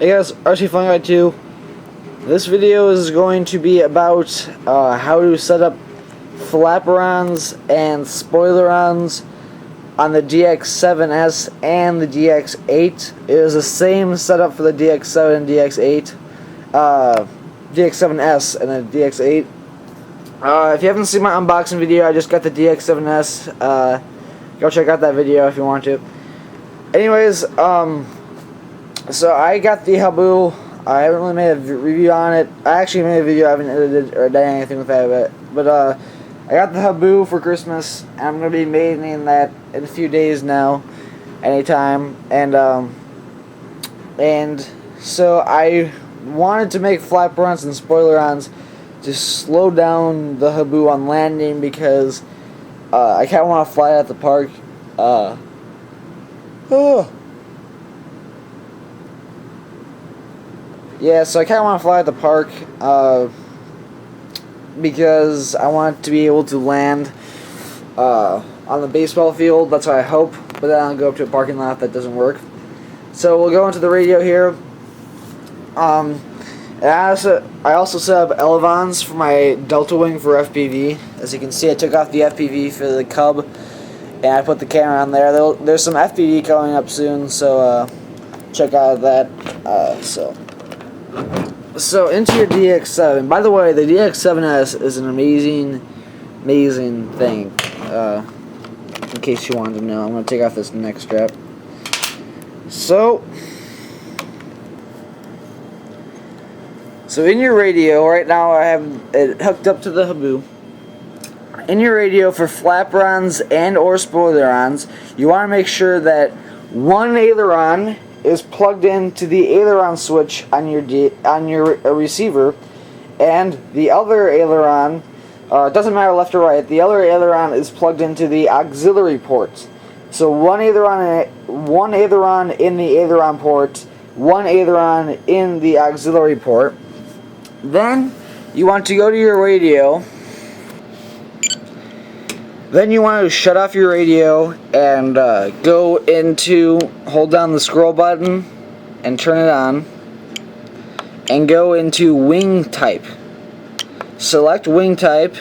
Hey guys, RC Fun Guy 2. This video is going to be about how to set up FLAPPERONS and SPOILERONS on the DX7S and the DX8. It is the same setup for the DX7 and DX8, DX7S and the DX8. If you haven't seen my unboxing video, I just got the DX7S. Go check out that video if you want to. Anyways, so I got the Habu. I haven't really made a review on it. I actually made a video. I haven't edited or done anything with that, but I got the Habu for Christmas, and I'm gonna be maintaining that in a few days now, anytime. And so I wanted to make FLAPPERONS and SPOILERONS to slow down the Habu on landing because I kind of want to fly at the park. Yeah, so I kind of want to fly at the park because I want to be able to land on the baseball field. That's what I hope, but then I'll go up to a parking lot that doesn't work. So we'll go into the radio here. And I also set up elevons for my Delta Wing for FPV. As you can see, I took off the FPV for the Cub, and I put the camera on there. There's some FPV coming up soon, so check out that. So into your DX7. By the way, the DX7S is an amazing thing. In case you wanted to know, I'm going to take off this neck strap. So in your radio, right now I have it hooked up to the Habu. In your radio for FLAPPERONS and or SPOILERONS, you want to make sure that one aileron is plugged into the aileron switch on your receiver, and the other aileron, doesn't matter left or right, the other aileron is plugged into the auxiliary port. So one aileron in the aileron port, one aileron in the auxiliary port. Then you want to go to your radio. Then you want to shut off your radio and go into, hold down the scroll button and turn it on, and go into wing type. Select wing type.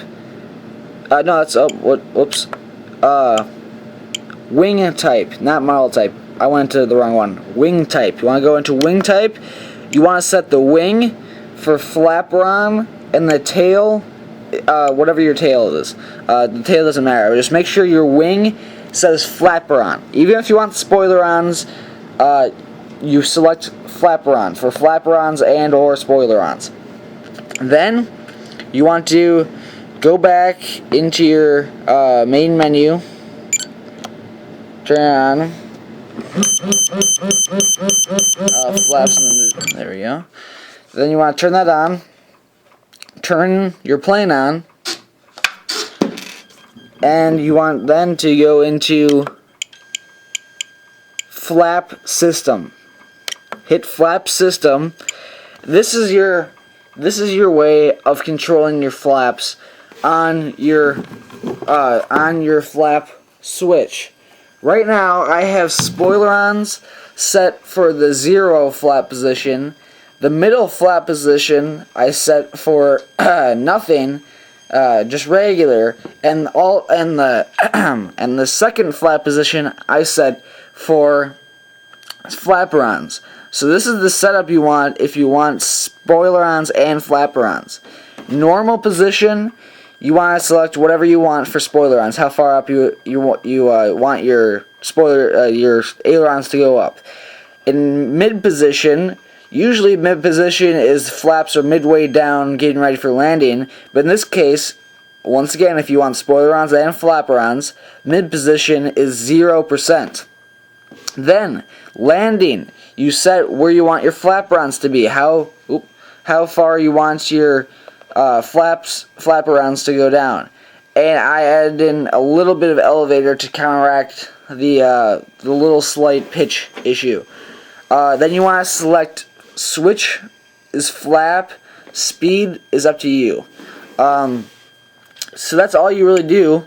No, that's whoops. Wing type, not model type. I went to the wrong one. Wing type. You want to go into wing type. You want to set the wing for FLAPPERON and the tail. Whatever your tail is. The tail doesn't matter. Just make sure your wing says FLAPPERON. Even if you want SPOILERONS, you select FLAPPERON for FLAPPERONS and or SPOILERONS. Then you want to go back into your main menu. Turn it on. Flaps in the, there we go. Then you want to turn that on. Turn your plane on, and you want then to go into flap system. Hit flap system. This is your way of controlling your flaps on your flap switch. Right now I have SPOILERONS set for the 0 flap position. The middle flap position I set for nothing, just regular, and the second flap position I set for FLAPPERONS. So this is the setup you want if you want SPOILERONS and FLAPPERONS. Normal position, you want to select whatever you want for SPOILERONS, how far up you want your your ailerons to go up. In mid position. Usually mid-position is flaps are midway down getting ready for landing, but in this case, once again, if you want SPOILERONS and FLAPPERONS, mid-position is 0%. Then, landing, you set where you want your FLAPPERONS to be, how far you want your FLAPPERONS to go down. And I added in a little bit of elevator to counteract the little slight pitch issue. Then you want to select switch is flap, speed is up to you. So that's all you really do,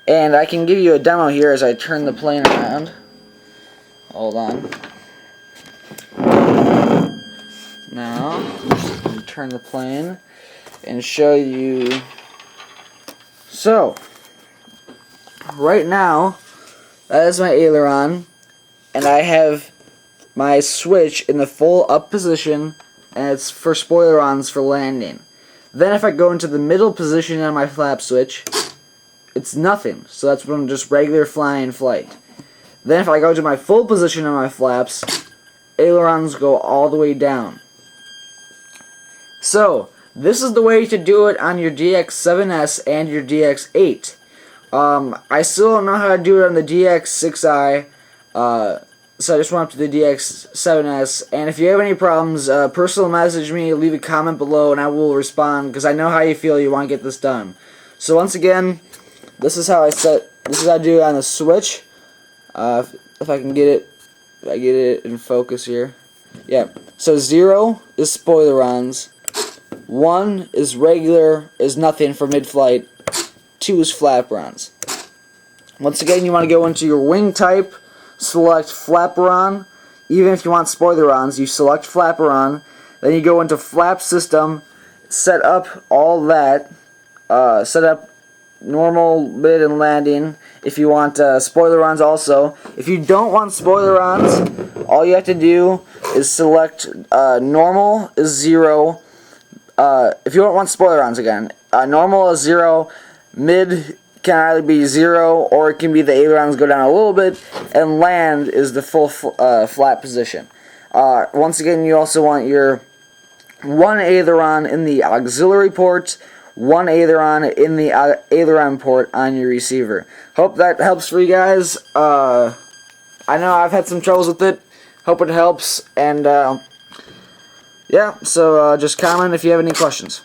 and I can give you a demo here as I turn the plane around. Hold on. turn the plane and show you. So, right now, that is my aileron, and I have my switch in the full up position, and it's for spoilerons for landing. Then if I go into the middle position on my flap switch, it's nothing. So that's when I'm just regular flying flight. Then if I go to my full position on my flaps, ailerons go all the way down. So, this is the way to do it on your DX7S and your DX8. I still don't know how to do it on the DX6i, so I just went up to the DX7S, and if you have any problems, personal message me, leave a comment below, and I will respond, because I know how you feel, you want to get this done. So once again, this is how I do it on the switch. If I can get it, I get it in focus here. Yeah, so 0 is spoilerons, 1 is regular, is nothing for mid-flight, 2 is flapperons. Once again, you want to go into your wing type, select flapperon. Even if you want spoilerons, you select flapperon. Then you go into flap system, set up all that, set up normal, mid, and landing. If you want spoilerons also. If you don't want spoilerons, all you have to do is select normal is 0. If you don't want spoilerons again, normal is 0, mid can either be 0 or it can be the ailerons go down a little bit, and land is the full flat position. Once again, you also want your 1 aileron in the auxiliary port, 1 aileron in the aileron port on your receiver. Hope that helps for you guys. I know I've had some troubles with it. Hope it helps, and yeah, so just comment if you have any questions.